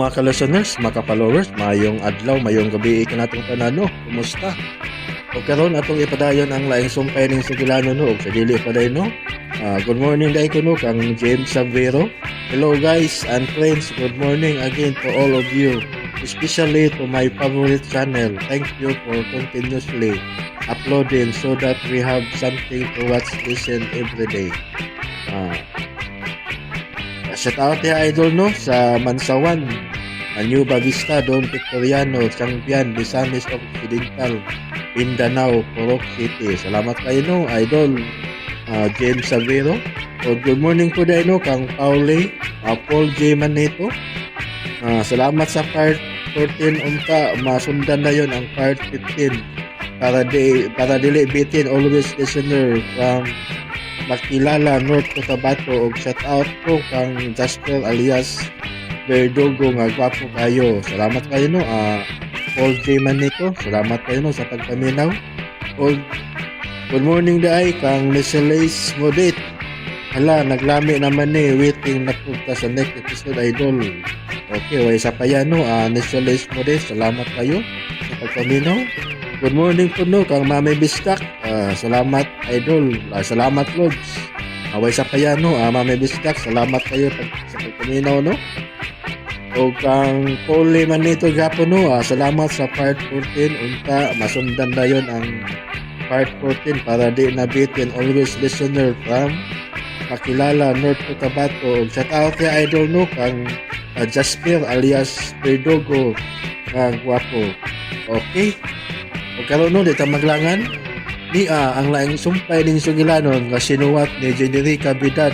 mga ka-listeners, mga ka-followers, mayong adlaw, mayong gabi ka natong tanano. Kumusta? O karon atong ipadayon ang laing sumpay ning Sugilano no, ug sa dili paday no. Good morning dai ko no kang James Savero. Hello guys and friends, good morning again to all of you, especially to my favorite channel. Thank you for continuously uploading so that we have something to watch, listen every day. Ah, Shout out ya idol no sa Mansawan, New Bavista, Don Victoriano, Champion, Misamis Occidental, Mindanao, Purok City. Salamat kayo no idol James Savero. O good morning po dahil no kang Pauli, Paul J. Manito. Salamat sa part 14 unta masundan na yon ang part 15 para dili bitin always listener from Makilala, North Cotabato og shout out po kang Jasper alias Verdugo nga gwapo kayo. Salamat kayo no. Paul J. Manito, salamat kayo no sa pagpaminaw. Og good morning daay kang Michelis Modit. Hala, naglami naman ni waiting na punta sa next episode idol. Okay, way sa payano Michelis Modit, salamat kayo sa pagpaminaw. Good morning po no kang Mami Bistak. Salamat idol. Salamat Lods. Away sa payano Mami Bistak. Salamat kayo sa pagpaminaw no. O kang Pole Manito Gapo no. Salamat sa part 14 unta masundan na yon ang part 14 para di nabitin always listener from Makilala, North Cotabato. Shout out kay idol no kang Jasper alias Verdugo nga gwapo. Okay. O karon no dito maglangan ni ang laing sumpay ning Sugilanon nga sinuwat ni Generica Bidad.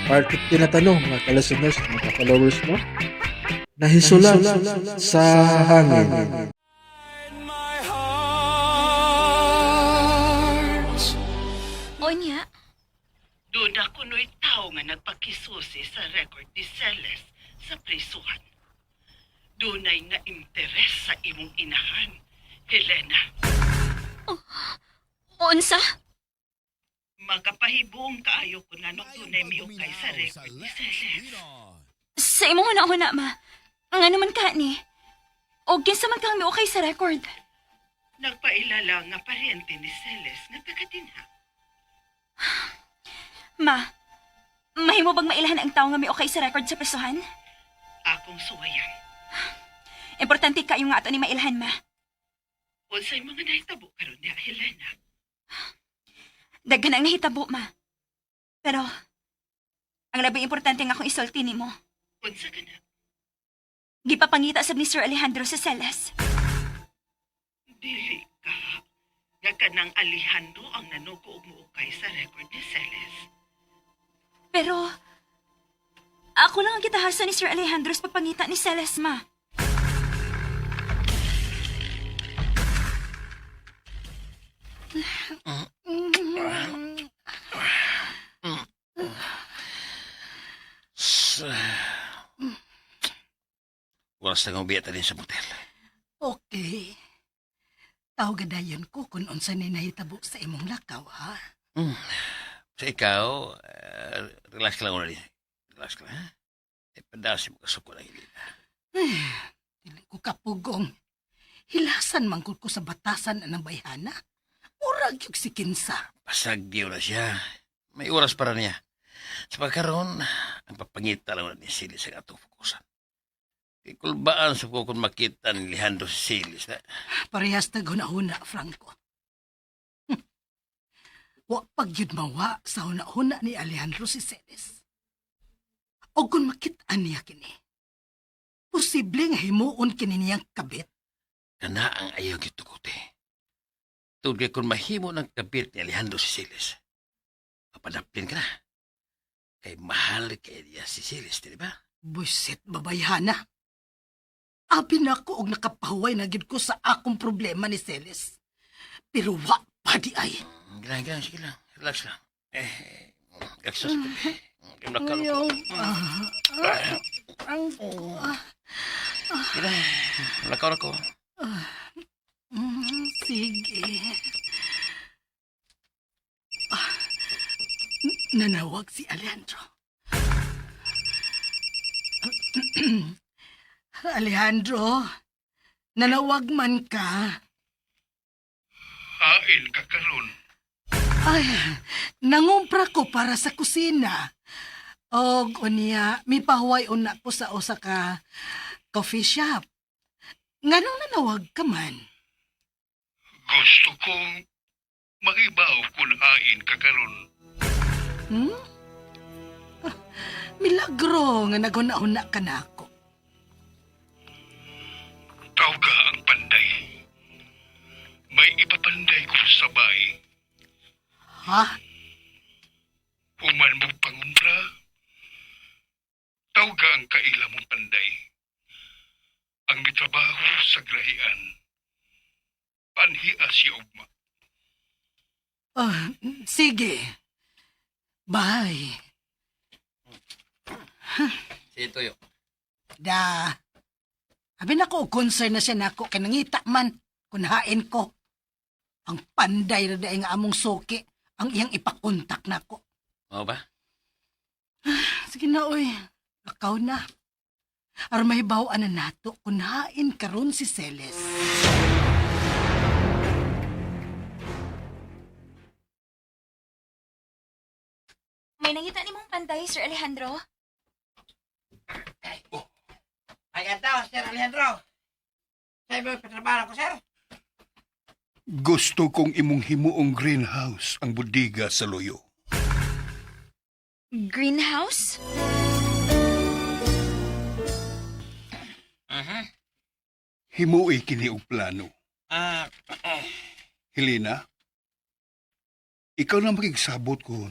Part 15 na tanong mga ka-listeners, mga followers no. Nahisulan sa hangin. Onya, Doon ako no'y tao nga nagpakisusi sa record ni Celes sa prisuhan. Doon ay nga interes sa imong inahan, Helena. unsa? Magkapahibong kaayo ko na nung tunay miukay sa record ni Celes. Sa imo huna-huna, ma. Ang ano man ka ni. O kinsa man kang okay sa record. Nagpailala nga paryente ni Celes nga taga-dinha. Ma, mahimo bang mailahan ang tao nga may okay sa record sa pesuhan? Akong suwayan. Importante kayo nga ato ni mailahan, ma. Unsay mga nahitabo karon niya, Helena. Daghan ang nahitabo, ma. Pero, ang labing importante nga akong isulti nimo. Unsa ka na? Gipapangita sab ni Sir Alejandro sa Celes. Dili ka. Nga kanang Alejandro ang nanuko og muukay sa record ni Celes. Pero, ako lang ang gitahasa ni Sir Alejandro sa pagpangita ni Celes, ma. Walas na biyata din sa motel. Okay. Tawagadayon ko kung unsa ni nahitabo sa imong lakaw, ha? Sa ikaw, relax ka lang una din. Relax ka lang, ha? Padasi mo kasuko lang hindi. Dili ko kapugong. Hilasan manggod ko sa batasan ng bayhana. Murag yung si Kinsa. Pasag di na siya. May oras para niya. Sa pagkaroon, ang papangita lang ni Silis ang atong fokusan. Ikulbaan sa ko kung makita ni Alejandro si Silis na. Parehas na huna-huna, Franco. Wa pagyud mawa sa huna-huna ni Alejandro si Celes. O kung makitaan niya kini, posible nga himuon kini niyang kabit. Kana ang ayaw gitukote. Tugay kung mahimo ng kabit ni Alejandro si Silis. Mapadaplin ka na. Kay mahal kay niya si Silis, di ba? Buisit babayhana. Abi na ko og nakapahuway na gid ko sa akong problema ni Celes. Pero wa pa di ay. Gilang, sige lang. Relax lang. Kaksos ko. Ayaw. Gilang, lakaw na ko. Sige. Nanawag si Alejandro. Alejandro, nanawag man ka. Hain ka karon. Ay, nangumpra ko para sa kusina. Og unya, mipahuway una ko sa usa ka coffee shop. Nganong nanawag ka man? Gusto kong mahibaw kung hain ka karon. Hmm? Ah, milagro nga naguna-una ka na ako. Tawga ang panday. May ipapanday ko sa bay. Ha? Human mo pangumpra. Tawga ang kaila mong panday. Ang mitrabaho sa grahian. Panhia si Ugma. Ah, sige. Bye. Si Tuyo. Da. Abi na ko, concern na siya nako kay nangita man kunhain ko. Ang panday na daing among suki ang iyang ipakontak nako. Mao ba? Sige na oy. Lakaw na. Aron mahibaw-an na nato kunhain karon si Celes. May nangita ni mong panday, Sir Alejandro? Ay, daw, Sir Alejandro. Sa'yo ba patrabaho ko, sir? Gusto kong imong himuong greenhouse ang budiga sa loyo. Greenhouse? Himuoy kini og plano. Helena, ikaw na makigsabot ko.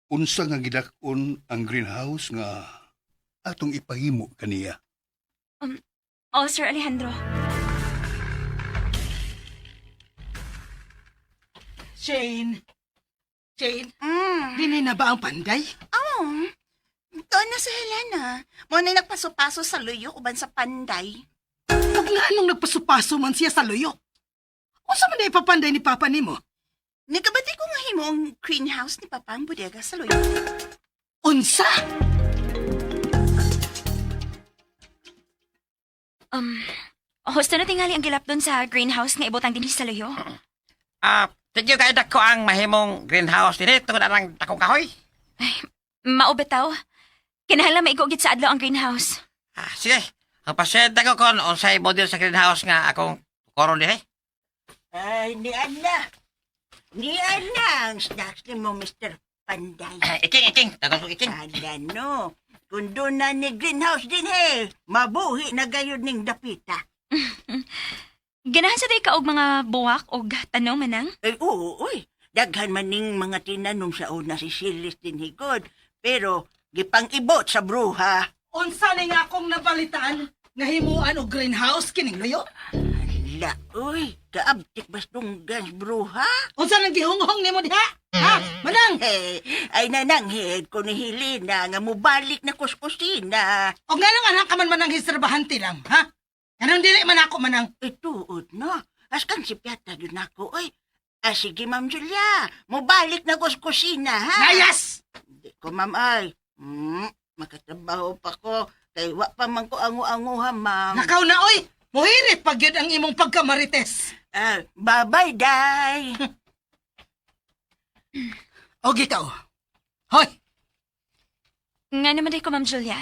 Unsa nga gidakon ang greenhouse nga atong ipahimo kaniya. Oh, Sir Alejandro. Shane. Shane, dili na ba ang panday? Oh, doon na si Helena. Mo na nagpaso-paso sa luyo uban sa panday. Pag nga nung nagpasupaso man siya sa loyo. Unsa man na ipapanday ni Papa nimo? Nagabati ko nga himo ang greenhouse ni Papa ang bodega sa luyo. Unsa? Hosta na tingali ang gilap doon sa greenhouse nga ibutang din sa layo. Tidyo kayo dako ang mahimong greenhouse din tungod ang takong kahoy. Maubetaw. Kinahanglan maigugit sa adlaw ang greenhouse. Sige, ang pasyente ko kung unsay model sa greenhouse nga akong koron din Ay, ni Anna. Ni Anna ang snacks ni mo, Mr. Panday. Iking, tagal ko iking. Ada no. Kung doon na ni greenhouse din mabuhi na gayod ning dapita. Ganahan sa day ka og mga buwak o tanaw manang? Ay, oo, uy. Daghan man ning mga tinanom sa una si Silis din higod. Pero, gipang ibot sa bruha. Unsa ni nga akong nabalitaan nga himuan og greenhouse kining loyo? Hala, uy. Kaabtik bas gans bruha. Unsa nang gihunghong nimo diha? Ha? Manang! Ay nananghid ko ni Helena nga mubalik na kuskusina. O nga nang anak ka man manang hisrabahante lang, ha? Anong dili man ako manang? Ituod no. Askan si Piata yun ako, oy. Sige, Ma'am Julia. Mubalik na kuskusina, ha? Layas! Hindi ko, Ma'am, ay. Makatrabaho pa ko. Kay wa pa man ko angu-anguha, Ma'am. Nakaw na, oy! Muhirit pag yun ang imong pagkamarites. Bye-bye, Day. O gitaw. Hoy! Nga naman day ko, Ma'am Julia.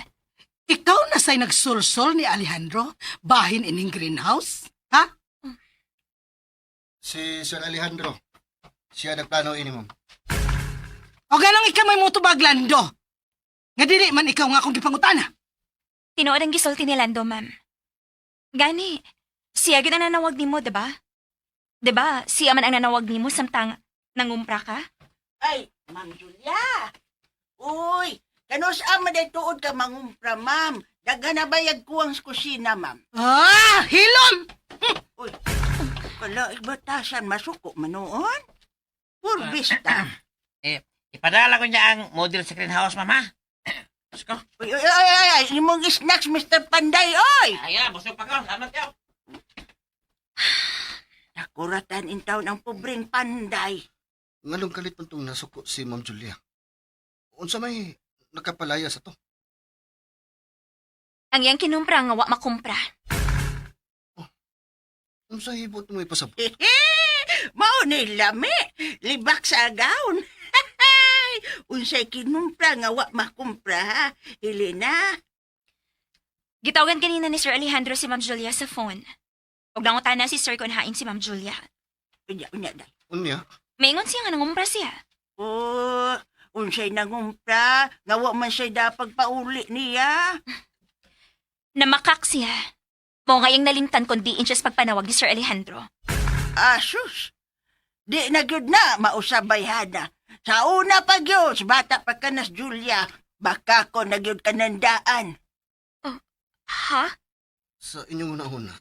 Ikaw na say nagsulsol ni Alejandro bahin ining greenhouse? Ha? Si Sir Alejandro. Siya nagplano ini, ma'am. O ganang ikaw may mutubaglando? Nga dili man ikaw nga akong gipangutana. Tinuod ang gisulti ni Lando, ma'am. Gani, siya gid ang nanawag nimo, diba? Diba, siya man ang nanawag nimo samtang nangumpra ka? Ay, Ma'am Julia. Uy, kanus ama day tuod ka mangumpra, Ma'am. Daghan na bayag ko ang kusina, Ma'am. Ah! Hilom! Uy, kala batasan masuko manoon? Purbista. Ipadala ko niya ang model sa greenhouse, mama. Gusto ko. Uy, imong snacks, Mr. Panday, oy! Ay, busog pa ko. Salamat kayo. Nakuratan in taon ang pobreng Panday. Ngalong kalit man itong nasuko si Ma'am Julia. Unsa may nakapalaya sa to? Ang iyang kinumpra nga wa makumpra. Ano sa hibot mo ipasabot? Mao ni lami, libak sa agaon. Unsay kinumpra nga wa makumpra, ha? Helena. Gitawagan kanina ni Sir Alejandro si Ma'am Julia sa phone. Huwag nangutan na si Sir kung hain si Ma'am Julia. Unya, day. Unya? Maingon siya nga nangumpra siya. Oh, unsay nangumpra, nga wa man siya dapag pauli niya. Namakak siya. Mo nga yung nalimtan kung diin siya sa pagpanawag ni Sir Alejandro. Asus, di na gyud na mausabay hada. Sa una pa gyud, bata pa ka nas Julia, baka ko na gyud kanandaan. Ha? Sa inyong una-una,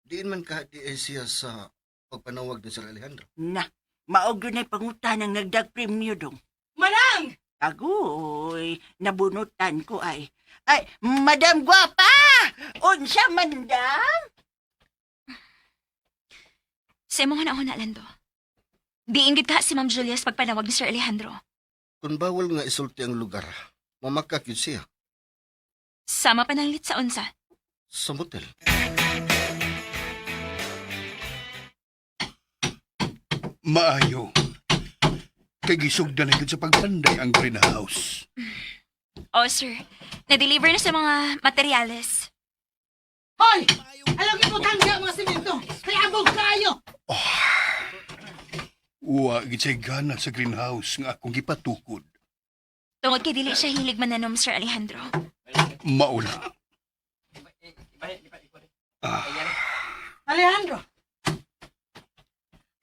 diin man ka di ay siya sa pagpanawag ni Sir Alejandro. Na, maog yun ay pangutan ng nagdag-premyo dong. Manang! Agoy, nabunutan ko ay. Ay, Madam Guapa! Unsa mandang? Sa imong na Lando. Diin gid ka si Ma'am Julia sa pagpanawag ni Sir Alejandro. Kung bawal nga isulti ang lugar, mamakak yun siya Sama pananglit sa unsa. sa motel. Maayo. Kay gisugdan na yun sa pagpanday ang greenhouse. Oh, sir. Na-deliver na sa mga materyales. Hoy! Alam mo tangga mga simento. Kaya abog kayo. Wa gitsay gana sa greenhouse nga akong gipatukod. Tungod kay dili siya hilig mananom, Sir Alejandro. Mauna.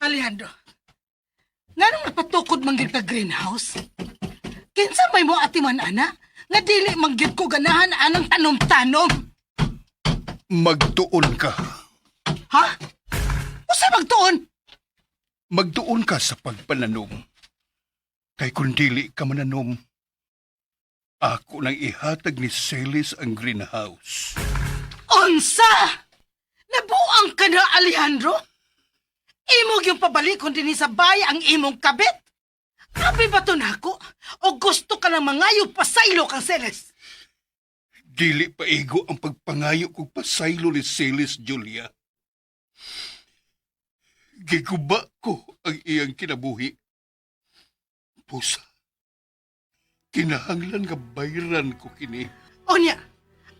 Alejandro. Nga nung napatukod manggit ka greenhouse? Kinsa may mo atiman ana? Nga dili manggit ko ganahan anang tanom-tanom. Magtuon ka. Ha? Usa magtuon? Magtuon ka sa pagpananom. Kay kung dili ka mananom, ako nang ihatag ni Celis ang greenhouse. Unsa? Nabuang ka na, Alejandro? Imog yung pabalik kung din sa baya ang imong kabit? Abi ba to nako? O gusto ka lang mangayo pasaylo kang Celes? Dili pa igo ang pagpangayo kong pasaylo ni Celis, Julia. Giguba ko ang iyang kinabuhi. Pusa, kinahanglan nga bayran ko kini. Onya,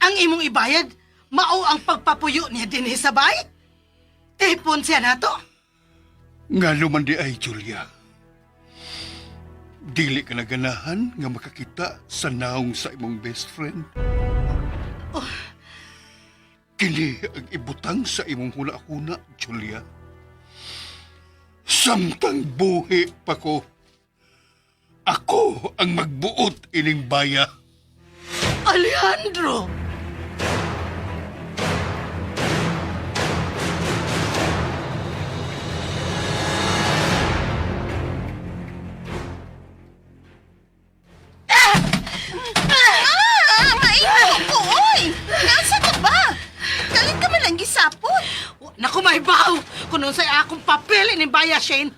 ang imong ibayad, mao ang pagpapuyo niya din sa bay? Tipon siya na to? Nga naman di ay, Julia. Dili ka naganahan nga makakita sa naong sa imong best friend. Kini ang ibutang sa imong huna-huna, Julia. Samtang buhi pa ko, ako ang magbuot ining baya. Alejandro! Maingo ko, oy! Nasa ka ba? Galit ka man lang gisapon. Naku, may baw! Kung sa akong papel ni Baya Shane,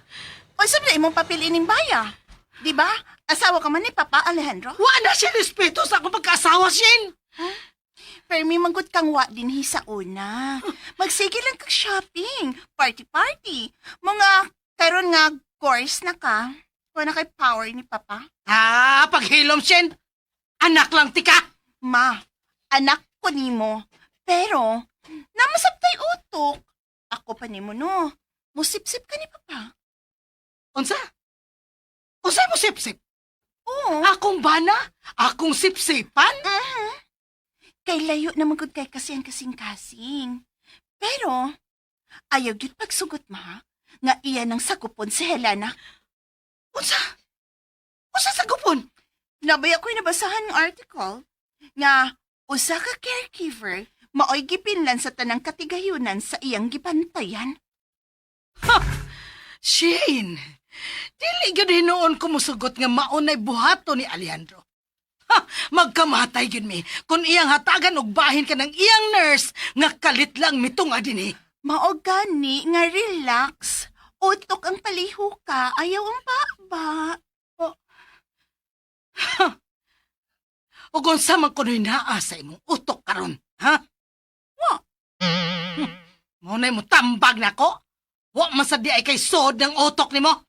O sabi imong papiliin ng baya. Di ba? Asawa ka man ni Papa Alejandro? wa na siya respeto sa akong pagkaasawa, Shane! Pero may manggut kang wa din sa una. Magsige lang kag shopping. Party-party. Mga karon nga course na ka. Wala kay power ni Papa. Ah, paghilom, Shane! Anak lang tika! Ma, anak ko nimo. Pero, namasabtay utok. Ako pa nimo no. Musip-sip ka ni Papa. Unsa? Unsa mo sip-sip? Oo. Akong bana? Akong sip-sipan? Kay layo naman gud kay kasi ang kasing-kasing. Pero, ayaw gyud pagsugot ma, nga iya nang sakupon si Helena. Unsa? Unsa sa gupon? Nabay ako'y nabasahan ng article nga usa ka caregiver maoy gipinlan sa tanang katigayunan sa iyang gipantayan. Shane! Dili gyud hinuon ko musugot nga maunay buhato ni Alejandro. Ha! Magkamatay gyud mi kung iyang hatagan og bahin ka ng iyang nurse nga kalit lang mitunga dinhi. Mao gani nga relax. Utok ang paliho ka, ayaw ang baba. O kung sa man kuno'y naa sa imong utok karon, ha? Wa. Maunay mo tambag na ko. Wa man sa di ay kay sod ng utok nimo.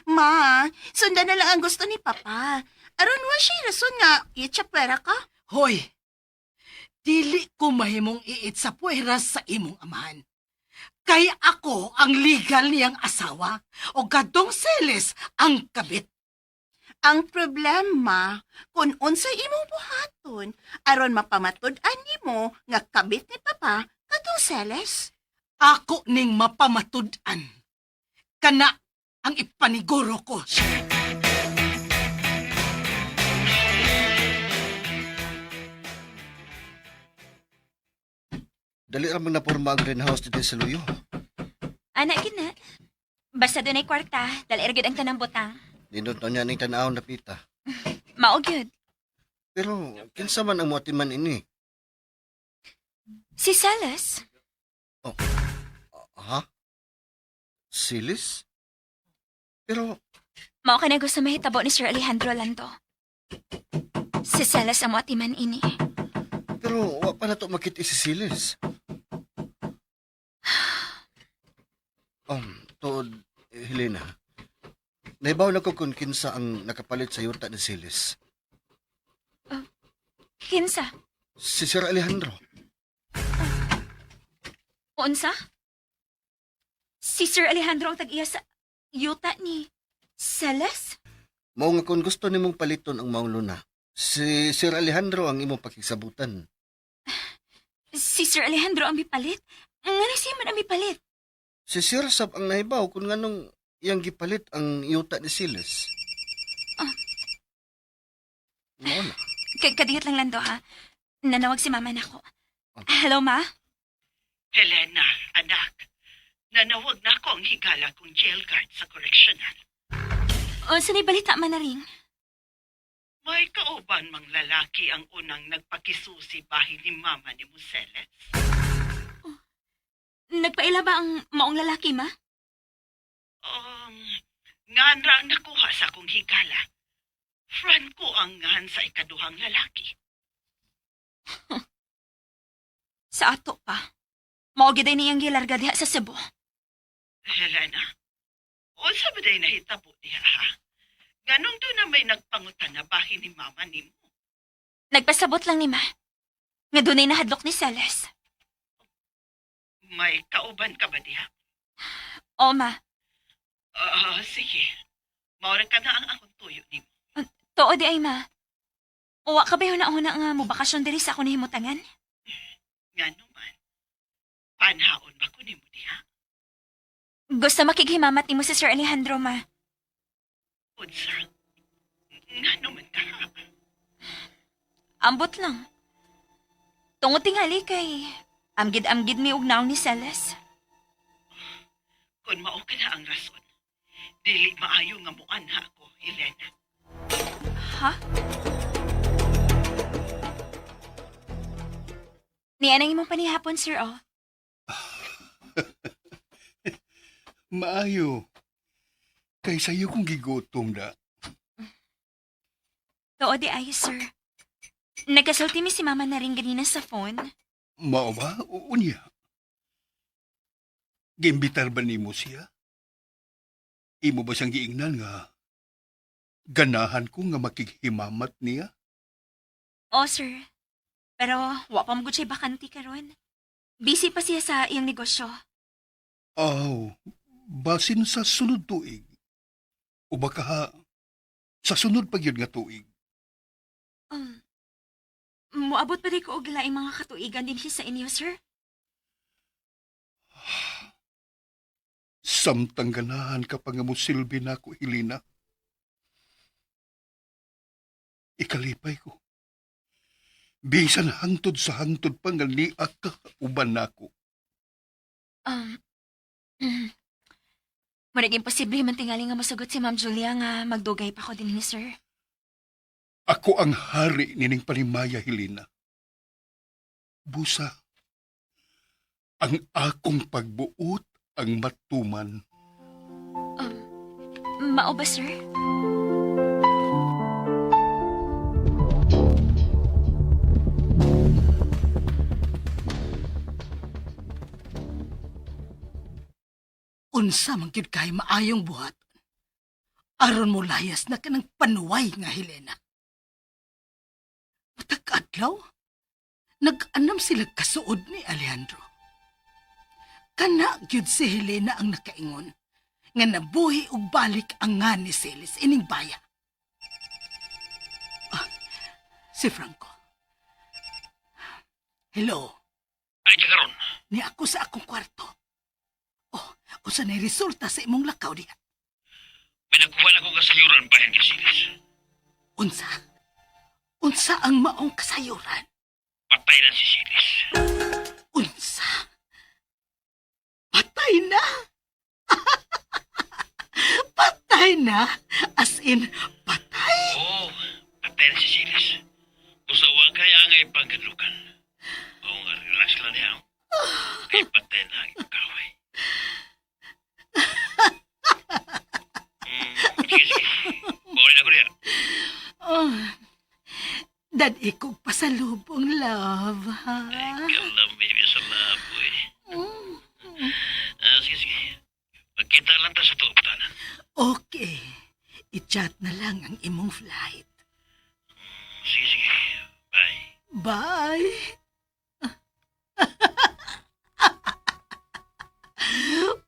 Ma, sundan na lang ang gusto ni Papa. Aron wa siya rason nga, itchapwera ka. Hoy, dili ko mahimong iit sa puweras sa imong amahan. Kay ako ang legal niyang asawa o gadong Celes ang kabit. Ang problema, kung unsay imong buhaton, aron mapamatud-an nimo nga kabit ni Papa katong Celes. Ako ning mapamatud-an. Kana ang ipaniguro ko. Dali ramang naporma ang greenhouse dito sa Luyo. Anak, gina. Basta doon ay kwarta, dali ergid ang tanang butang. Nindot na niya ning tanaw na pita. Maog yun. Pero, kinsa man ang motiman ini? Si Celes. Ha? Silis? Pero, Mao ka na gusto mahitabo ni Sir Alejandro Lando. Si Celes ang moatiman ini. wa pa na to makiti si Silis. Tod, Helena. Naibaw na ko kung kinsa ang nakapalit sa yuta ni Silis. Kinsa? Si Sir Alejandro. Unsa? Si Sir Alejandro ang tag-iya sa yuta ni Celes? Mao nga kung gusto nimong paliton ang maong luna, si Sir Alejandro ang imong pakigsabutan. Si Sir Alejandro ang mipalit? Nga na siya man ang mipalit. Si Sir Sab ang nahibaw kung nganong iyang gipalit ang yuta ni Siles. Mao na. Kadiyot lang Lando ha. Nanawag si mama na ko. Hello ma? Helena, anak. Nanawag na ako ang higala kong jail guard sa correctional. O saan balita man na rin? May kauban mang lalaki ang unang nagpakisusi bahay ni Mama ni Museles. Nagpaila ba ang maong lalaki ma? Ngan ra ang nakuha sa akong higala. Franco ang ngan sa ikaduhang lalaki. Sa ato pa. Maogiday niyang gilarga diha sa Cebu. Helena, unsa ba day nahitabo diha ha? Ganong doon na may nagpangutan na bahay ni Mama ni mo. Nagpasabot lang ni ma. Nga dunay nahadlok ni Celes. May kauban ka ba diha? O ma, Sige. Maura ka na ang akong tuyo ni mo. tuo di ay ma. Uwa ka ba yun na nga mo bakasyon diri sa ako ni himutangan? Nga naman. Panhaon ba ko ni mo diha? Gusto makighimamat ni mo si Sir Alejandro ma. Unsa? Nga naman ka ha? Ambot lang. Tungod tingali kay amgid-amgid mi og naong ni Celes. Kung mao ka na ang rason, dili maayo nga muanha ko, Helena. Ha? Nianang imong panihapon, sir, oh. Maayo. Kay sayo kong gigutom na. Too di ay, sir. Nagkasulti mi si mama na rin ganina sa phone. Mao ba? Unya. Giimbitar ba nimo siya? Imo ba siyang giingnan nga ganahan ko nga makighimamat niya? Oh, sir. Pero wa pa mo siya bakanti karon. Busy pa siya sa iyang negosyo. Basin sa sunod tuig. O baka sa sunod pa yun nga tuig. Muabot pa rin ko og laing mga katuigan din siya sa inyo, sir? Samtang ganahan ka pa nga mo silbi na ako, Helena. Ikalipay ko. Bisan hangtod sa hangtod pa nga niak ka uban nako. Marag imposible man tingali nga masugot si Ma'am Julia nga magdugay pa ko din ni sir. Ako ang hari nining Panimaya, Helena. Busa, ang akong pagbuot ang matuman. Mao ba, sir? unsa man gyud kay maayong buhat. Aron mo layas na kanang panuway nga Helena. Matag adlaw, nag-anam sila kasuod ni Alejandro. Kana gyud si Helena ang nakaingon nga nabuhi og balik ang nga ni Celis ining baya. Si Franco. Hello. Ay, kakaroon. Ni ako sa akong kwarto. Unsa na resulta sa imong lakaw diha? May nakuha na kong kasayuran bayan kay Silis. Unsa? Unsa ang maong kasayuran? Patay na si Silis. Unsa? Patay na? Patay na? As in, patay? Oo, patay na si Silis. Usawa kaya ngay pagkadlukan. Oo nga, relax lang niya. Kay patay na ang kaway. Sige. Bawal na ko niya. Oh, dad ikog pasalubong, love, ha? Ikaw lang, baby, sa laboy. Sige. Magkita lang ta sa tuuptanan. Okay. I-chat na lang ang imong flight. Sige. Bye. Bye!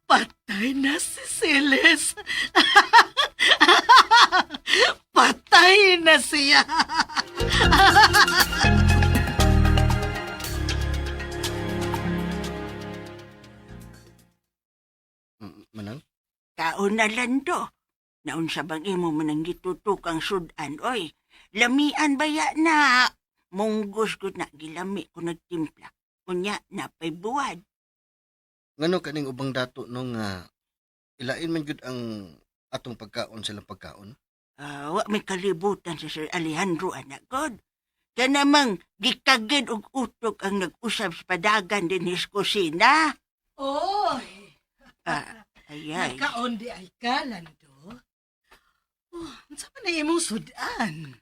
Patay na si Celes. Patay na siya. Manang? Kaon na lando. Naun sa bang imo manang gitutok ang sudan, oy. Lamian baya na. Munggos ko na gilami ko nagtimpla. Unya, napay buwad. Ngano kaning ubang dato nung ilain man jud ang atong pagkaon silang pagkaon? Wa may kalibutan sa Sir Alejandro, anak god. Kaya namang gikagid og utok ang nag-usab sa padagan din his kusina. Oy! Ayay. Nakaon di ay ka, Lando. Unsa man na imong sudan?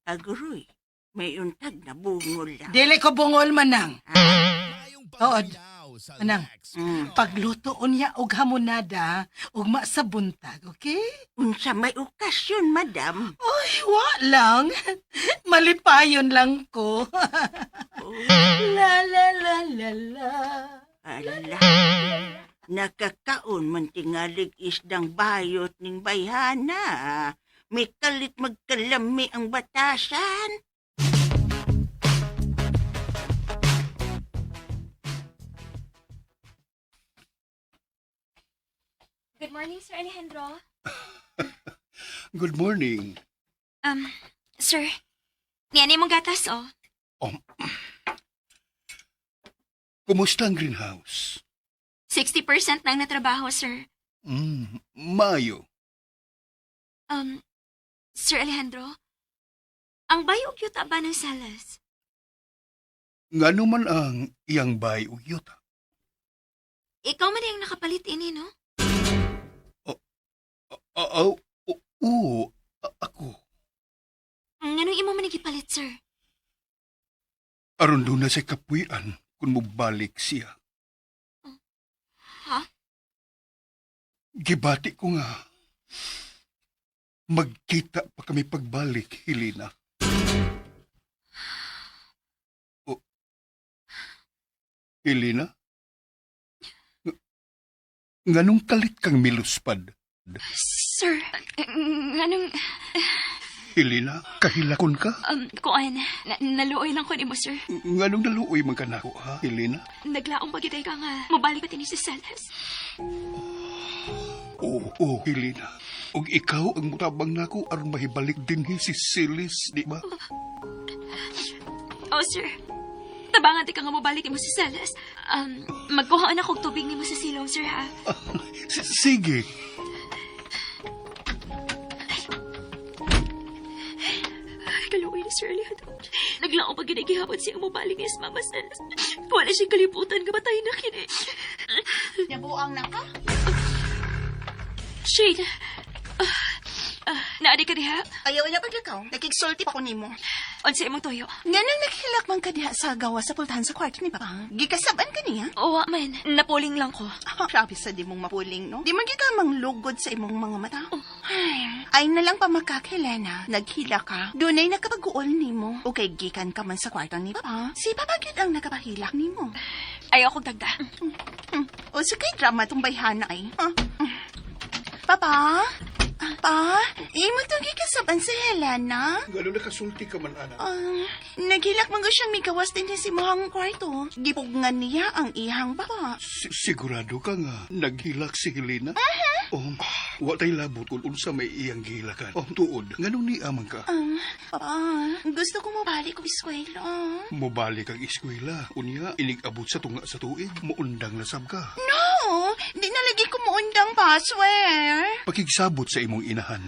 Aguroy, may untag na bungol lang. Dili ko bungol, Manang. Tood, Manang. Mm. Paglutoon niya og hamonada ug sa buntag, okay? Unsa may okasyon, madam? Ay, wa lang. Malipayon lang ko. La la la la la. Ala. Nakakaon man tingalig isdang bayot ning bayhana. May kalit magkalami ang batasan. Good morning, Sir Alejandro. Good morning. Sir, niyan mong gatas, oh. Kumusta ang greenhouse? 60% nang natrabaho, sir. Mayo. Sir Alejandro, ang bayo kyuta ba ng salas? Ngano man ang iyang bay ug yuta? Ikaw man yung nakapalit ini, no? Oo, ako. Anong imo man ipalit, sir? Aron doon na sa kapuyan kung mubalik siya. Ha? Gibati ko nga. Magkita pa kami pagbalik, Helena. Helena? Nganong kalit kang miluspad? Sir, anong... Helena, kahilakon ka? Kuan, naluoy lang ko ni mo, sir. Nganong naluoy man ka na ako, ha, Helena? Naglaong pagitay ka nga. Mabalik pa tinis sa salas. Oo, Helena. Og ikaw ang mutabang nako aron mahibalik din si Silis, di ba? Oh, sir. Tabangan ti ka nga mabalik ni mo sa salas. Magkuhaan akong tubig ni mo sa silong, sir, ha? Sige. Kaluoy ni Sir Alejandro. Naglaong pag ginagihapon siya mabalik ni Mama Salas. Wala siyang kalibutan nga matay na kini. Nabuang na ka? Shade. Naadi ka diha? Ayaw na pag ikaw. Nagigsulti pa ko nimo. Unsa imong tuyo? Ganang naghilak man ka diha sa gawa sa pultahan sa kwarto ni Papa. Gikasaban ka niya? Uwa man, napuling lang ko. Grabe sa di mong mapuling, no? Di man ka manglugod sa imong mga mata. Ay na lang pamakak, Helena. Naghila ka. Dunay nakapag-uol nimo. O kay gikan ka man sa kwarto ni Papa. Si Papa gyud ang nakapahilak nimo. Ayaw kong dagda. O sa kay drama tong bayhana ay. Papa? Pa? Imo tong gikasaban si Helena? Gano'n nakasulti ka man, anak. Naghilak man ko siyang mikawas din si mohang kwarto. Gipugngan niya ang ihang papa. Sigurado ka nga, naghilak si Helena? Wa tay labot kung unsa may iyang gihilakan. Tuod, ganun ni amang ka. Papa, gusto ko mabalik ko eskwela. Mobalik ang eskwela. Unya, inig-abot sa tunga sa tuig. Muundang nasab ka. No, di na lagi ko muundang password. Pakigsabot sa imong inahan.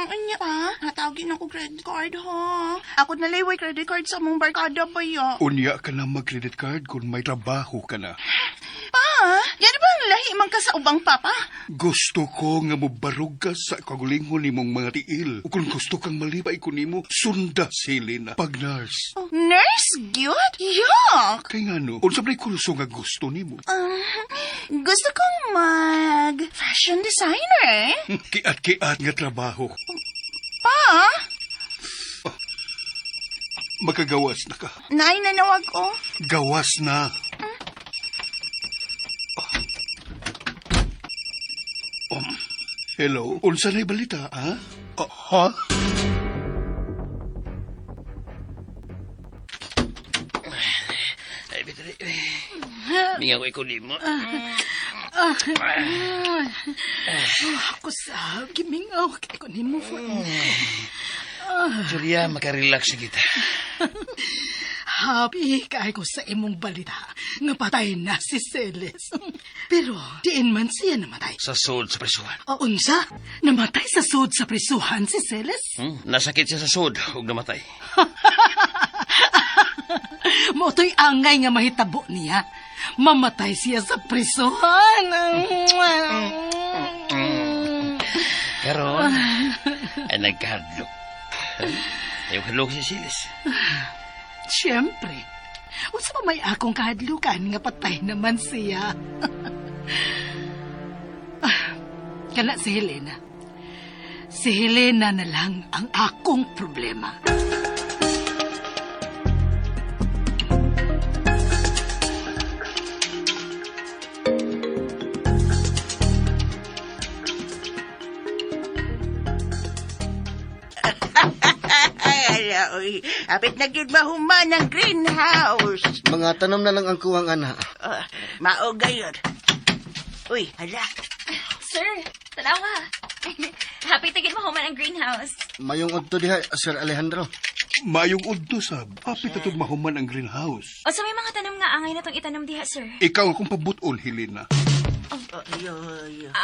Anya pa, natawagin ako credit card ha. Ako na liway credit card sa mong barkada ba ya? Unya ka na mag-credit card kung may trabaho ka na. Pa, yan ba ang lahi man ka sa ubang papa? Gusto ko nga mobarog ka sa kagulingon nimong mga tiil. O kung gusto kang malipay ko nimo, sunda si Helena. Pag-nurse. Nurse, good? Yuck! Kay nga no, unsa may kurso nga gusto nimo? Gusto kong mag-fashion designer. Kiat-kiat nga trabaho. Pa, Makagawas na ka. naay nanawag ko. Gawas na. Hello? Unsa na'y balita, ha? Ha? Ay, bitari. Mingaw ko nimo. Ako sa gimingaw kay ko nimo. Julia, makarelax kita. Happy kay ko sa imong balita nga patay na si Celes. Pero diin man siya namatay. Sa sud sa prisuhan. O unsa? Namatay sa sud sa prisuhan si Celes? Nasakit siya sa sud ug namatay. Motoy angay nga mahitabo niya. Mamatay siya sa prisuhan. Karon, ay nagkahadlok. Ayaw hadlok si Silas. Siyempre. Unsa pa may akong kahadlukan nga patay naman siya. Kana si Helena. Si Helena na lang ang akong problema. Ay, oy. Apit na gyud mahuman ng greenhouse. Mga tanom na lang ang kuwang ana. Mao gayod. Uy, hala. Sir, talawa. Happy tigil mo human ang greenhouse. Mayong udto diha, Sir Alejandro. Mayong udto sab. Apit atod mahuman ang greenhouse. O sa may mga tanom nga angay na tong itanom diha, sir. Ikaw akong pabuton, Helena.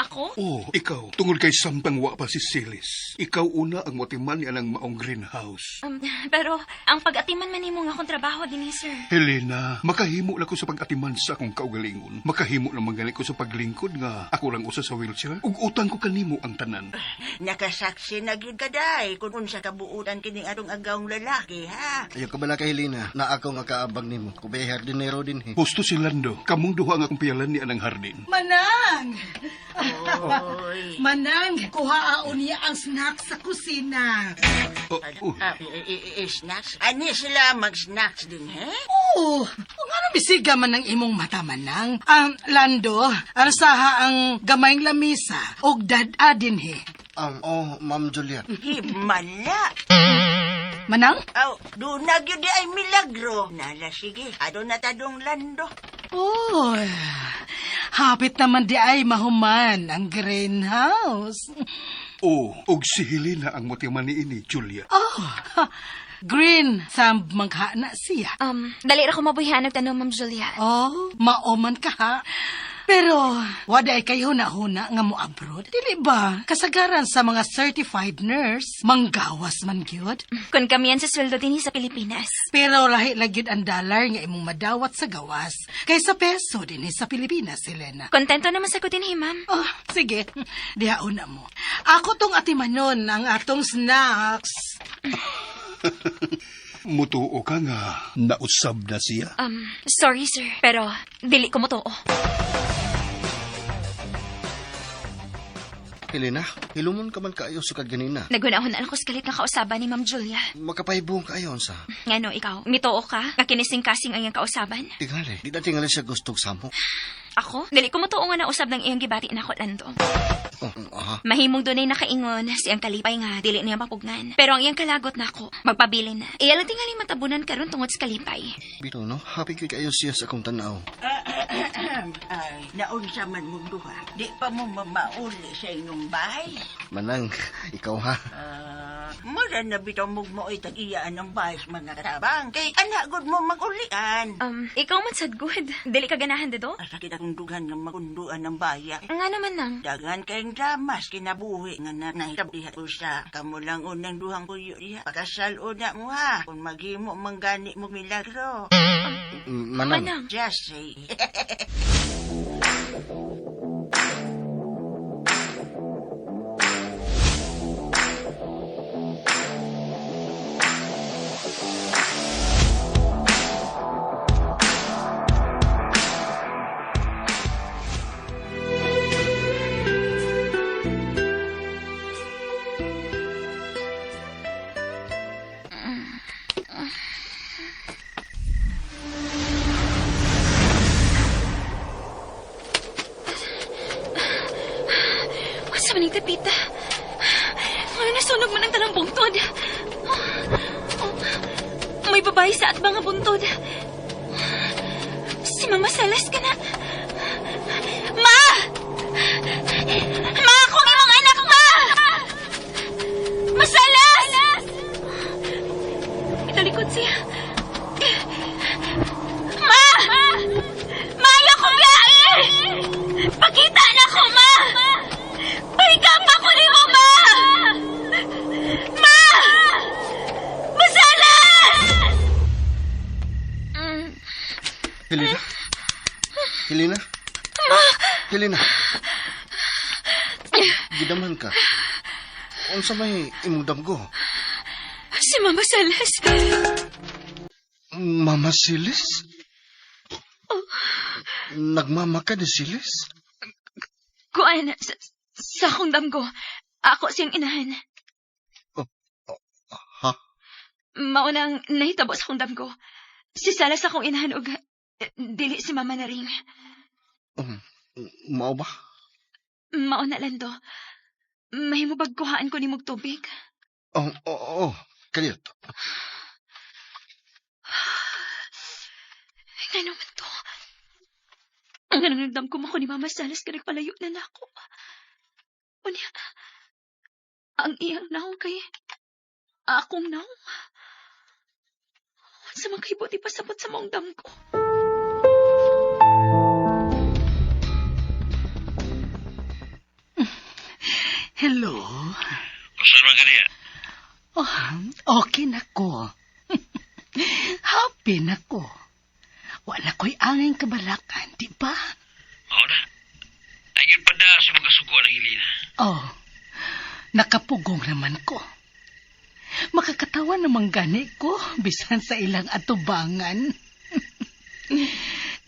Ako? Oh, ikaw. Tungod kay samtang wa pa si Silis. Ikaw una ang motiman niya ng maong greenhouse. Pero ang pag-atiman man nimo nga akong trabaho din, sir. Helena, makahimo lang ko sa pag-atiman sa akong kaugalingon. Makahimo naman gani ko sa paglingkod nga ako lang usa sa wheelchair. Ug utang ko kanimo ang tanan. Nakasaksi na gyud kaday kung unsa kabuutan kining adong agawng lalaki, ha? Ayaw ka ba na kay Helena na ako nga kaabag nimo. Kubay hardinero din he. Husto si Lando, kamong duha nga akong piyalan ni anang hardin. Manang! Oy. Manang, kuhaaon niya ang snacks sa kusina. Snacks? Ani sila mag-snacks din, he? Oo, kung ano misiga man ang imong mata, Manang. Lando, arsaha ang gamayng lamisa o dadadin he. Ma'am Julia. Himala. Manang? Aw, doon na gyud di ay milagro. Nala, sige. Adon na tadong Lando. Oh, hapit naman di ay mahuman ang greenhouse. Og si Helena ang motiman ni ini, Julia. Green, sa magha na siya. Dali ra ko mabuhihan og tanom, Ma'am Julia. Maoman ka ha. Pero, wada ay kayo na-huna nga mo abroad. Dili ba? Kasagaran sa mga certified nurse, manggawas man gyud. Kung kamiyan sa sweldo din sa Pilipinas. Pero lahi lagyud ang dollar nga imong madawat sa gawas. Kaysa peso din sa Pilipinas, Helena. Kontento naman sa ko din, ma'am. Sige. Dihauna mo. Ako tong atimanon ang atong snacks. Mutuo ka nga nausab na siya. Sorry sir, pero dili ko mo to. Helena, hilumon ka man kaayo sukad ganina. Nagunahon na ako sa kalit nga kausaban ni Ma'am Julia. Makapahibong kaayon sa. Ngano ikaw, mitoo ka? Kakinising-kasing ang iyang kausaban? Tingali, di na tingali siya gustong samo. Ako? Dili ko mo nga na usab ng iyang gibati na ko lando. Mahimong dunay nakaingon siyang kalipay nga dili niya mapugnan. Pero ang iyang kalagot nako, magpabilin na. Iya lang tingali matabunan karon tungod sa kalipay. Bito, no? Happy kay kaayo siya sa akong tanaw. Ay, naunsa man mo duha. Di pa mo mamauli sa inyong bahay. Manang, ikaw ha. Mura na bitaw mo mo'y tag-iyaan ng bahay sa mga katabang. Kay anagod mo mag-ulian. Ikaw man sad good. Dili ka ganahan dito? Sakit akong dugan ng magunduan ng bayan. Nga naman nang. Dagan kayong dramas kinabuhi nga na nahitabdihan ko sa kamo lang unang duhang kuyo diha. Pakasal una mo ha. Kung maghimo manggani mo milagro. Manang, Manang. Just say. Sa maning tapita. Ano nasunog man ang talang buntod. May babae sa at mga buntod. Si Mama Salas ka na. Ma! Ma! Kung imong anak, Ma! Masalas! Italikod siya. Ma! Mayo ko biyain! Pakita na ko, Ma! Pahigang pa ko ni mo, Ma! Ma! Masalas! Helena? Helena? Helena? Gidaman ka. Unsa may imong damgo? Si Mama Salas. Mama Silis? Nagmama ka ni Silis? Kuan, sa akong damgo. Ako siyang inahan. Ha? Maunang nahitabo sa akong damgo. Si Salas akong inahan og dili si Mama na ring. Mao ba? Mauna lando. Mahimo bagkuhaan ko ni mog tubig. Oo. Kaliyot. Ngano man to? Ang nanagdam ko mako ni Mama Salas ka nagpalayo na nako. Unya, ang iyang naong kay akong naong. Sa mga ibuti pasabot sa maong dam ko. Hello? Kusar man kaniya? Okay na ko. Happy na ko. Wala ko'y angin kabalakan, di ba? Oo na. Ayun pa sa mga suko ng Ilina. Nakapugong naman ko. Makakatawa namang gani ko, bisan sa ilang atubangan.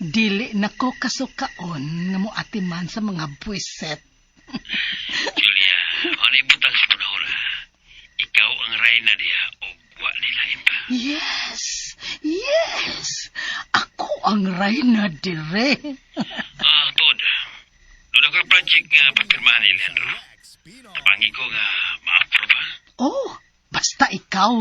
Dili na ko kasukaon nga mo atiman sa mga buwiset. Julia, ano ibutang si Punahura? Ikaw ang reyna diya o wa nila iba. Yes! Ako ang reyna dire. Tuod. Doon ako project nga papirmahan ni Leandro. Kapangi ko nga ma-aproba. Basta ikaw.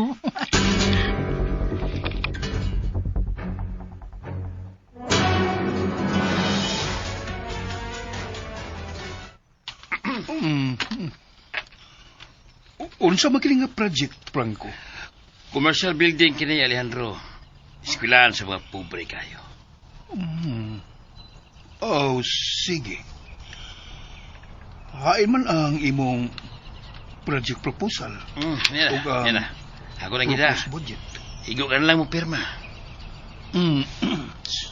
Unsa magaling nga project, Franco? Commercial building kini Alejandro. Eskwelahan sa mga pobre kayo. Sige. Hain man ang imong project proposal. Yan na. Ako na kita. Proposed budget. Higo ka na lang mo pirma.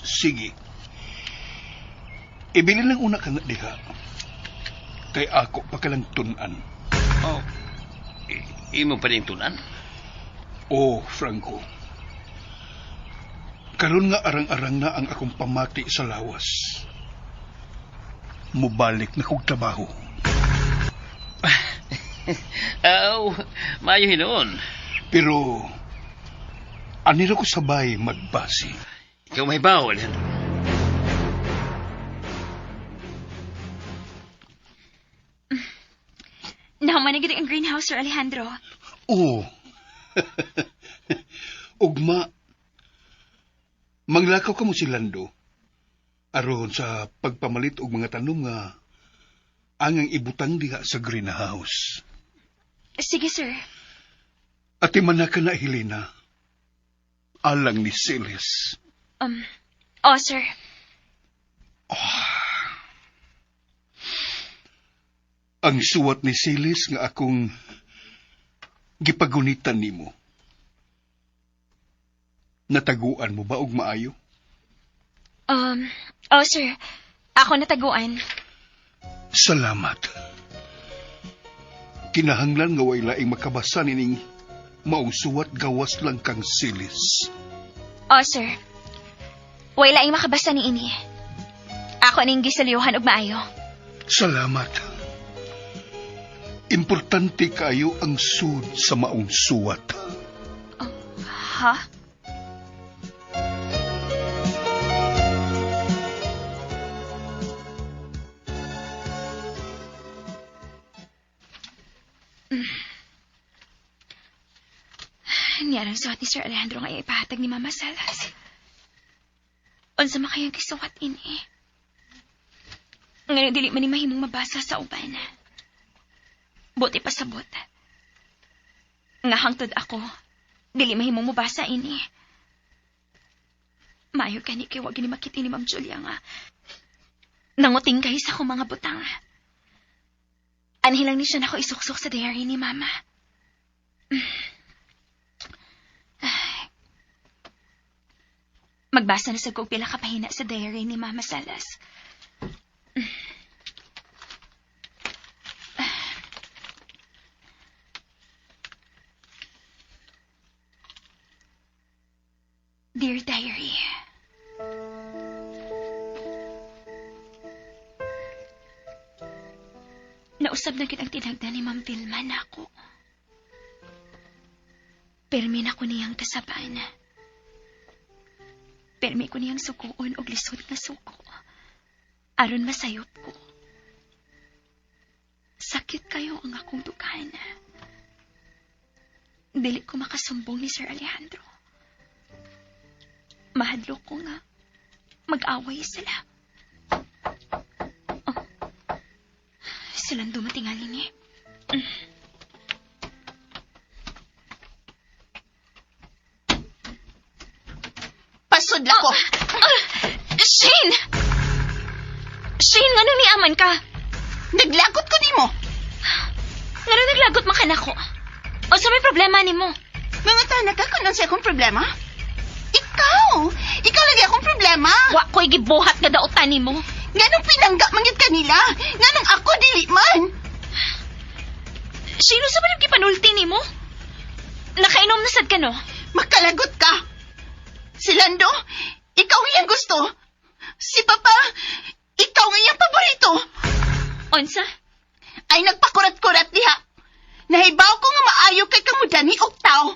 Sige. Ibili lang una ka nga diha. Kay ako pa ka lang tunan. Imo pa rin tunan? Franco. Karon nga arang-arang na ang akong pamati sa lawas. Mubalik na kong trabaho. Aw, maayo hinoon. Pero, anira ko sabay magbasi. Ikaw may bawo, Alejandro. Nahumanagid ang greenhouse, Sir Alejandro. Oo. Ugma, manglakaw ka mo si Lando. Aron sa pagpamalit og mga tanom nga angang ibutang diha sa greenhouse. Sige, sir. At imana ka na, Helena. Alang ni Silas. Sir. Ang suwat ni Silas nga akong gipagunitan nimo. Nataguan mo ba og maayo? Sir. Ako nataguan. Salamat. Kinahanglan nga way laing makabasa nining maong suwat gawas lang kang Silas. Sir. Wala yung makabasa ni ini. Ako ning gisaliuhan og maayo. Salamat. Importante kayo ang sud sa maong suwat. Ha? Niyarang suwat ni Sir Alejandro nga ipahatag ni Mama Salas. Unsa makayang kisuwat ini? Ngayon dili man ni mahimong mabasa sa uban. Buti pa sabot. Nga hangtod ako, dili mahimong mabasa ini. Maayo gani kay wag ni makita ni Ma'am Julia nga nanguting kay sa akong mga butang. Anhilang ni siya nako isuksok sa diary ni Mama. Magbasa na sa kong pila kapahina sa diary ni Mama Salas. Dear Diary, nausab na kitang tinagdan ni Ma'am Vilma na ako. Permi na ko niyang kasabaan. Permi ko niyang sukuon og lisod nga suko. Aron masayop ko. Sakit kayo ang akong dugan. Dili ko makasumbong ni Sir Alejandro. Mahadlo ko nga mag-away sila. Silang dumatingali ni. Pasudla ko. Shane! Shane, nga nang niaman ka? Naglagot ko nimo. Nga nang naglagot man ka na ko? O sa may problema ni mo? Mga tanak ka kung sa akong problema? Ikaw lagi akong problema. Wa ko'y gibuhat nga daotan ni mo. Ganong pinangga mangyad kanila. Ganong ako dili man. Shane, sa ba gipanulti ni mo? Nakainom na sad ka, no? Makalagot ka. Si Lando, ikaw iyang gusto. Si Papa, ikaw iyang paborito. Onsa? Ay nagpakurat-kurat diha. Nahibaw ko nga maayo kay kamudani og tao.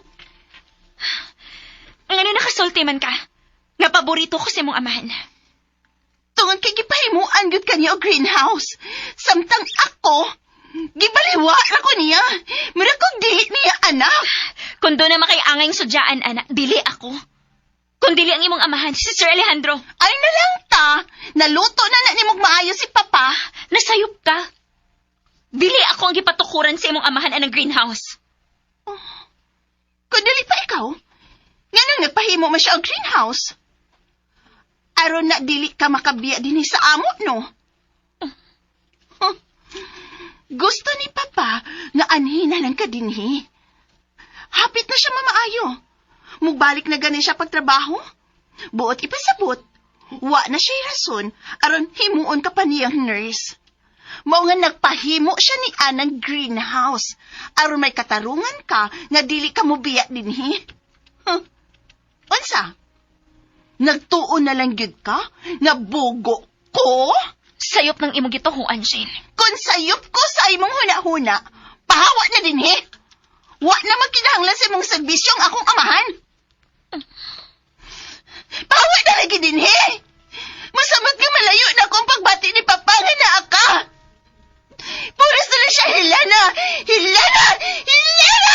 Nga nakasulti man ka. Nga paborito ko sa imong amahan. Tungod kay gipahimuan gyud kaniya og greenhouse. Samtang ako, gibaliwa ra ko niya. Mura kog dili niya anak. Kung doon na makaiangay sudyaan, anak, dili ako. Kung dili ang imong amahan, si Sir Alejandro. Ay na lang ta. Naluto na nimog maayo si Papa. Nasayop ka. Dili ako ang gipatukuran sa imong amahan anang greenhouse. Kung dili pa ikaw, nga nang nagpahimo man siya og greenhouse. Aron na dili ka makabiya dinhi sa amo, no? Gusto ni Papa nga anhin na lang ka dinhi. Hapit na siya mamaayo. Mugbalik na gani siya pagtrabaho. Buot ipasabot. Wa na siya rason aron himuon ka pa niyang nurse. Mao nga nagpahimo siya ni anang greenhouse aron may katarungan ka nga dili ka mobiya dinhi. Unsa? Nagtuon na lang gyud ka? Nga bugo ko? Sayop ng imong gituhuan, Shane. Kung sayop ko sa imong huna-huna, pahawa na din he. Wa na magkinahanglan sa imong serbisyong akong amahan. Pahawa na lagi din he. Masamot nga malayo na akong pagbati ni Papa nga naa ka. Puras na lang siya, Helena! Helena! Helena!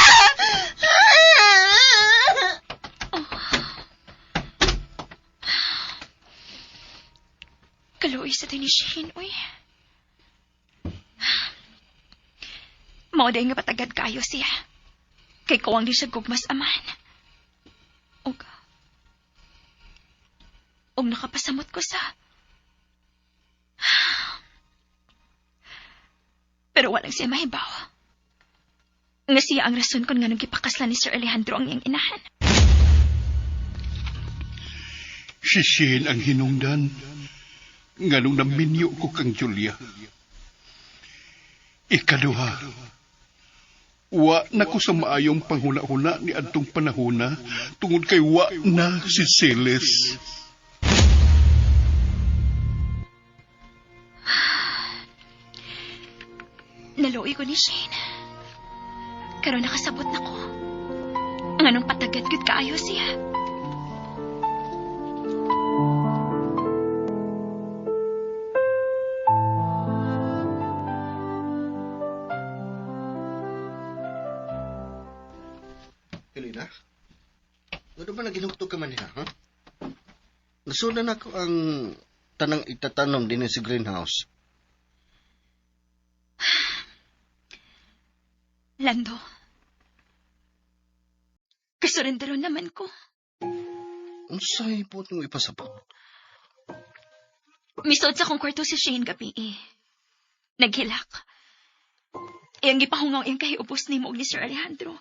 Kaluoy sa ni Shane, uy. Mao day nga patagad kayo siya. Kay kuwang di siya gugmas aman. Og nakapasamot ko sa... Pero walang siya mahibaw. Nga siya ang rason kung nga nung gipakaslan ni Sir Alejandro ang iyang inahan. Si Shane ang hinungdan. Nganong naminyo ko kang Julia. Ikaduha, wa na ko sa maayong panghuna-huna ni adtong panahona tungod kay wa na si Celes. Naluoy ko ni Shane. Karon nakasabot na ko. Ang anong patagad gud kaayo siya. Helena? Ano ba naginugtog ka man niya, ha? Nasunan ako ang tanang itatanom din sa greenhouse. Lando. Kasurrenderon naman ko. Unsay po itong ipasabot? Misod sa kong kwarto si Shane gabi eh. Naghilak. Iyang gipahungaw iyang kahiupos ni mo ni Sir Alejandro.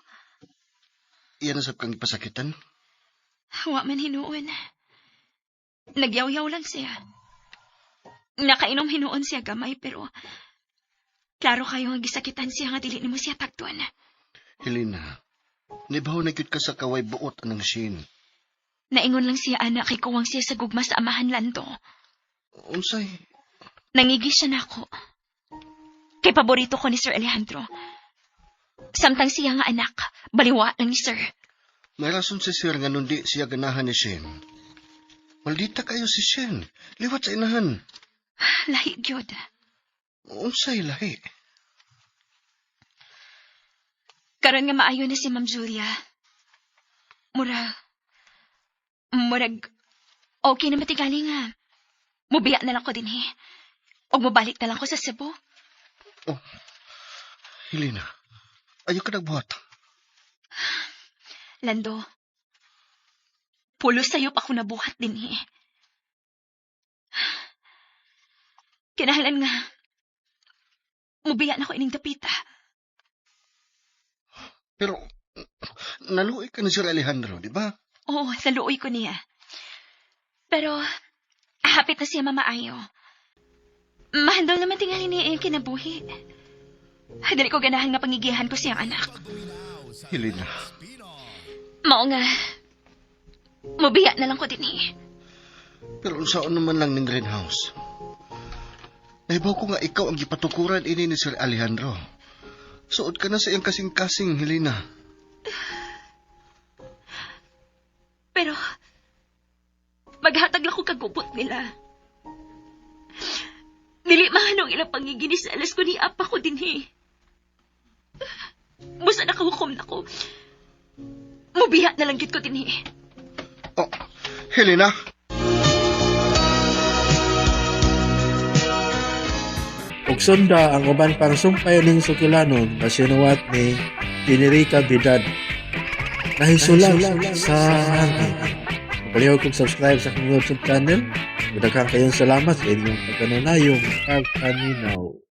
Iyan na sab kang ipasakitan? Wa man hinuon. Nagyaw-yaw lang siya. Nakainom hinuon siya gamay pero klaro kayo nga gisakitan siya nga dili nimo siya tagtuan. Helena, nibaw na gyud ka sa kaway buot anang Shane. Naingon lang siya anak kay kuwang siya sa gugma sa amahan Lando. Unsay? Nangigi siya nako. Kay paborito ko ni Sir Alejandro. Samtang siya nga anak, baliwa lang ni Sir. May rason si Sir nga nundi siya ganahan ni Shane. Maldita kayo si Shane. Liwat sa inahan. Lahi gyud. Unsay lahi? Karon nga maayo na si Ma'am Julia. Murag, okay na matigali nga. Mubiya na lang ko din O mabalik na lang ko sa Cebu. Oh, Helena, ayaw ka nagbuhat. Lando, pulo sa'yo pa ako nabuhat din Kinahanglan nga, mubiya na ko ining dapita. Pero, naluoy ka ni Sir Alejandro, di ba? Oo, naluoy ko niya. Pero, hapit na siya mamaayo. Mahandol naman tingali niya yung kinabuhi. Dali ko ganahan nga pangigihan ko siyang anak. Helena. Mao nga, mubiya na lang ko din Pero unsaon naman lang ng greenhouse? Nahibaw ko nga ikaw ang gipatukuran ini ni Sir Alejandro. Suod ka na sa iyang kasing-kasing, Helena. Pero, maghatag lang ko kagubot nila. Dili mahanong ilang pangiginis sa alas ko ni apa ko din Busa nakahukom na ko. Mubiya na lang gid ko din Oh, Helena? Ug sunda ang uban pang sumpay ning sukilanon na sinuwat ni Enrica Vidal. Nahisulak sa hangin. Palihog kong subscribe sa aking YouTube channel. Daghang kayong salamat sa inyong pagkanunayong pagpaminaw.